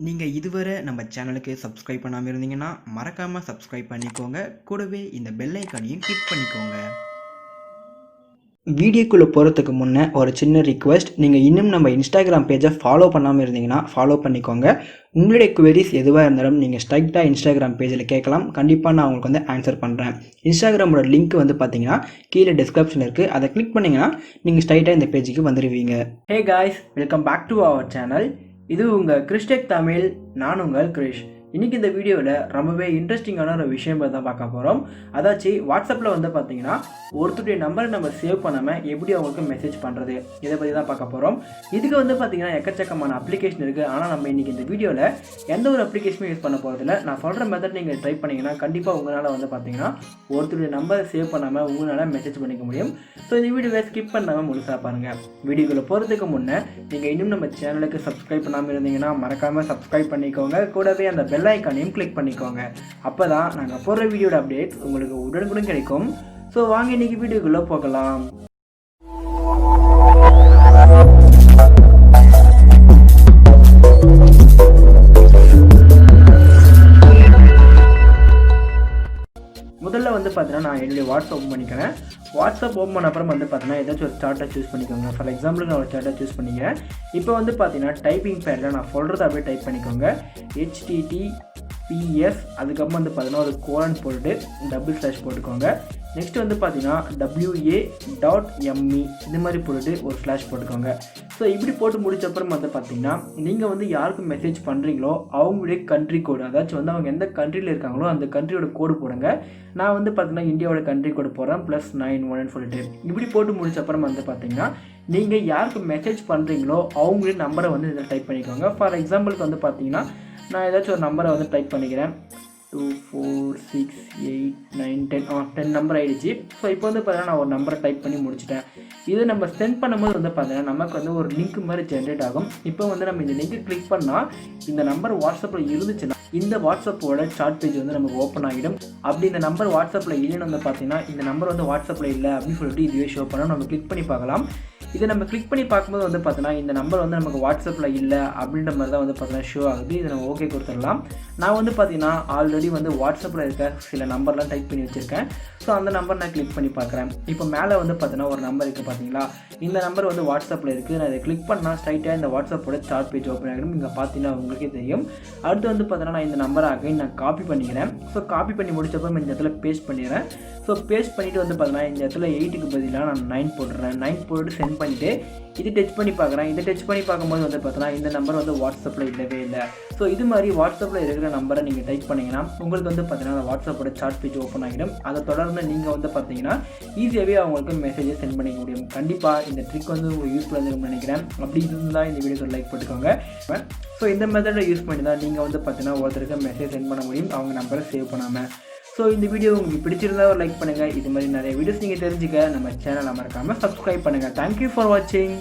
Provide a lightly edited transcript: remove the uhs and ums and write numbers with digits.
நீங்கள் இதுவரை நம்ம சேனலுக்கு சப்ஸ்கிரைப் பண்ணாமல் இருந்தீங்கன்னா மறக்காமல் சப்ஸ்கிரைப் பண்ணிக்கோங்க. கூடவே இந்த பெல் ஐக்கானையும் கிளிக் பண்ணிக்கோங்க. வீடியோக்குள்ளே போகிறதுக்கு முன்னே ஒரு சின்ன ரிக்வெஸ்ட், நீங்கள் இன்னும் நம்ம இன்ஸ்டாகிராம் பேஜை ஃபாலோ பண்ணாமல் இருந்தீங்கன்னா ஃபாலோ பண்ணிக்கோங்க. உங்களுடைய குவெரிஸ் எதுவாக இருந்தாலும் நீங்கள் ஸ்ட்ரைட்டாக இன்ஸ்டாகிராம் பேஜில் கேட்கலாம். கண்டிப்பாக நான் உங்களுக்கு வந்து ஆன்சர் பண்ணுறேன். இன்ஸ்டாகிராமோட லிங்க் வந்து பார்த்தீங்கன்னா கீழே டிஸ்கிரிப்ஷன் இருக்குது. அதை கிளிக் பண்ணிங்கன்னா நீங்கள் ஸ்ட்ரைட்டாக இந்த பேஜுக்கு வந்துடுவீங்க. Hey guys, welcome back to our channel. இது உங்கள் கிறிஸ்டெக் தமிழ். நான் உங்கள் கிரிஷ். இன்றைக்கி இந்த வீடியோவில் ரொம்பவே இன்ட்ரெஸ்டிங்கான ஒரு விஷயம் தான் பார்க்க போகிறோம். அதாச்சு வாட்ஸ்அப்பில் வந்து பார்த்தீங்கன்னா ஒருத்தருடைய நம்பரை நம்ம சேவ் பண்ணாமல் எப்படி அவங்களுக்கு மெசேஜ் பண்ணுறது, இதை பற்றி தான் பார்க்க போகிறோம். இதுக்கு வந்து பார்த்தீங்கன்னா எக்கச்சக்கமான அப்ளிகேஷன் இருக்குது. ஆனால் நம்ம இன்றைக்கி இந்த வீடியோவில் எந்த ஒரு அப்ளிகேஷனும் யூஸ் பண்ண போகிறதில்ல. நான் சொல்கிற மெத்தட் நீங்கள் ட்ரை பண்ணிங்கன்னா கண்டிப்பாக உங்களால் வந்து பார்த்தீங்கன்னா ஒருத்தருடைய நம்பரை சேவ் பண்ணாமல் உங்களால் மெசேஜ் பண்ணிக்க முடியும். ஸோ இந்த வீடியோவை ஸ்கிப் பண்ணாமல் முழுசாக பாருங்கள். வீடியோக்குள்ளே போகிறதுக்கு முன்னே நீங்கள் இன்னும் நம்ம சேனலுக்கு சப்ஸ்கிரைப் பண்ணாமல் இருந்தீங்கன்னா மறக்காமல் சப்ஸ்கிரைப் பண்ணிக்கோங்க. கூடவே அந்த பெல் ஐக்கானையும் கிளிக் பண்ணிக்கோங்க. அப்போ தான் நாங்கள் போடுற வீடியோட அப்டேட்ஸ் உங்களுக்கு உடனுக்குடன் கிடைக்கும். ஸோ வாங்க இன்றைக்கி வீடியோக்குள்ளே போகலாம். முதல்ல வந்து பார்த்தீங்கன்னா நான் என்னுடைய வாட்ஸ்அப் ஓப்பன் பண்ணிக்கிறேன். வாட்ஸ்அப் ஓப்பன் பண்ண அப்புறம் வந்து பார்த்தீங்கன்னா ஏதாச்சும் ஒரு சார்ட்டை சூஸ் பண்ணிக்கோங்க. ஃபார் எக்ஸாம்பிளுக்கு நான் ஒரு சார்ட்டை சூஸ் பண்ணிக்கிறேன். இப்போ வந்து பார்த்தீங்கன்னா டைப்பிங் பேடில் நான் சொல்கிறத அப்படியே டைப் பண்ணிக்கோங்க. HTTPS அதுக்கப்புறம் வந்து பார்த்தீங்கன்னா ஒரு கோலன் போட்டு // போட்டுக்கோங்க. நெக்ஸ்ட் வந்து பார்த்தீங்கன்னா WA.ME இது மாதிரி போட்டுட்டு ஒரு ஸ்லாஷ் போட்டுக்கோங்க. ஸோ இப்படி போட்டு முடிச்சப்பறம் வந்து பார்த்தீங்கன்னா நீங்கள் வந்து யாருக்கு மெசேஜ் பண்ணுறீங்களோ அவங்களுடைய கண்ட்ரி கோடு, அதாச்சும் வந்து அவங்க எந்த கண்ட்ரியில் இருக்காங்களோ அந்த கண்ட்ரியோட கோடு போடுங்க. நான் வந்து பார்த்தீங்கன்னா இந்தியாவோட கண்ட்ரி கோடு போடுறேன் +91 சொல்லிட்டு. இப்படி போட்டு முடிச்சப்பறம் வந்து பார்த்தீங்கன்னா நீங்கள் யாருக்கு மெசேஜ் பண்ணுறீங்களோ அவங்களுடைய நம்பரை வந்து இதில் டைப் பண்ணிக்கோங்க. ஃபார் எக்ஸாம்பிளுக்கு வந்து பார்த்தீங்கன்னா நான் ஏதாச்சும் ஒரு நம்பரை வந்து டைப் பண்ணிக்கிறேன். 2 4 6 8 9 10 நம்பர் ஆகிடுச்சு. ஸோ இப்போ வந்து பார்த்தீங்கன்னா நான் ஒரு நம்பரை டைப் பண்ணி முடிச்சிட்டேன். இது நம்ம சென்ட் பண்ணும்போது வந்து பார்த்தீங்கன்னா நமக்கு வந்து ஒரு லிங்க் மாதிரி ஜென்ரேட் ஆகும். இப்போ வந்து நம்ம இந்த லிங்க்கை கிளிக் பண்ணால் இந்த நம்பர் வாட்ஸ்அப்பில் இருந்துச்சுன்னா இந்த வாட்ஸ்அப்போட சார்ட் பேஜ் வந்து நமக்கு ஓப்பன் ஆகிடும். அப்படி இந்த நம்பர் வாட்ஸ்அப்பில் இல்லைன்னு வந்து பார்த்தீங்கன்னா இந்த நம்பர் வந்து வாட்ஸ்அப்பில் இல்லை அப்படின்னு சொல்லிட்டு இதுவே ஷோ பண்ணால் நம்ம கிளிக் பண்ணி பார்க்கலாம். இதை நம்ம கிளிக் பண்ணி பார்க்கும்போது வந்து பார்த்தீங்கன்னா இந்த நம்பர் வந்து நமக்கு வாட்ஸ்அப்பில் இல்லை அப்படின்ற மாதிரி தான் வந்து பார்த்தீங்கன்னா ஷோ ஆகுது. இதை நம்ம ஓகே கொடுத்துடலாம். நான் வந்து பார்த்தீங்கன்னா ஆல்ரெடி வந்து வாட்ஸ்அப்பில் இருக்க சில நம்பர்லாம் டைப் பண்ணி வச்சுருக்கேன். ஸோ அந்த நம்பர் நான் கிளிக் பண்ணி பார்க்குறேன். இப்போ மேலே வந்து பார்த்தீங்கன்னா ஒரு நம்பர் இருக்குது பார்த்தீங்களா, இந்த நம்பர் வந்து வாட்ஸ்அப்பில் இருக்குது. நான் இதை கிளிக் பண்ணால் ஸ்ட்ரைட்டாக இந்த வாட்ஸ்அப்போட சார்ட் பேஜ் ஓப்பன் ஆகிடும். இங்கே பார்த்தீங்கன்னா உங்களுக்கே தெரியும். அடுத்து வந்து பார்த்தீங்கன்னா நான் இந்த நம்பரை அகைன் நான் காப்பி பண்ணிக்கிறேன். ஸோ காப்பி பண்ணி முடிச்சப்போ இந்த இடத்துல பேஸ்ட் பண்ணிடுறேன். ஸோ பேஸ்ட் பண்ணிவிட்டு வந்து பார்த்தீங்கன்னா இந்த இடத்துல 8க்கு பதிலாக நான் 9 போட்டுறேன். 9 போட்டு சென்ட் பண்ணிவிட்டு இது டச் பண்ணி பார்க்குறேன். இதை டச் பண்ணி பார்க்கும்போது வந்து பார்த்தீங்கன்னா இந்த நம்பர் வந்து வாட்ஸ்அப்பில் இல்லவே இல்லை. ஸோ இது மாதிரி வாட்ஸ்அப்பில் இருக்கிற நம்பரை நீங்கள் டைப் பண்ணிங்கன்னா உங்களுக்கு வந்து பார்த்தீங்கன்னா வாட்ஸ்அப்போட சார்ட் பேஜ் ஓப்பன் ஆகிடும். அதை தொடர்ந்து நீங்கள் வந்து பார்த்தீங்கன்னா ஈஸியாகவே அவங்களுக்கு மெசேஜை சென்ட் பண்ணிக்க முடியும். கண்டிப்பாக இந்த ட்ரிக் வந்து உங்களுக்கு யூஸ்ஃபுல்லாக இருக்கும்னு நினைக்கிறேன். அப்படி இருந்தால் இந்த வீடியோக்கு லைக் போட்டுக்கோங்க. ஸோ இந்த மெத்தடை யூஸ் பண்ணி தான் நீங்கள் வந்து பார்த்தீங்கன்னா ஒருத்தருக்கு மெசேஜ் சென்ட் பண்ண முடியும் அவங்க நம்பரை சேவ் பண்ணாமல். ஸோ இந்த வீடியோ உங்களுக்கு பிடிச்சிருந்தா ஒரு லைக் பண்ணுங்கள். இது மாதிரி நிறைய வீடியோஸ் நீங்கள் தெரிஞ்சுக்க நம்ம சேனலை மறக்காமல் சப்ஸ்கிரைப் பண்ணுங்கள். தேங்க்யூ ஃபார் வாட்சிங்.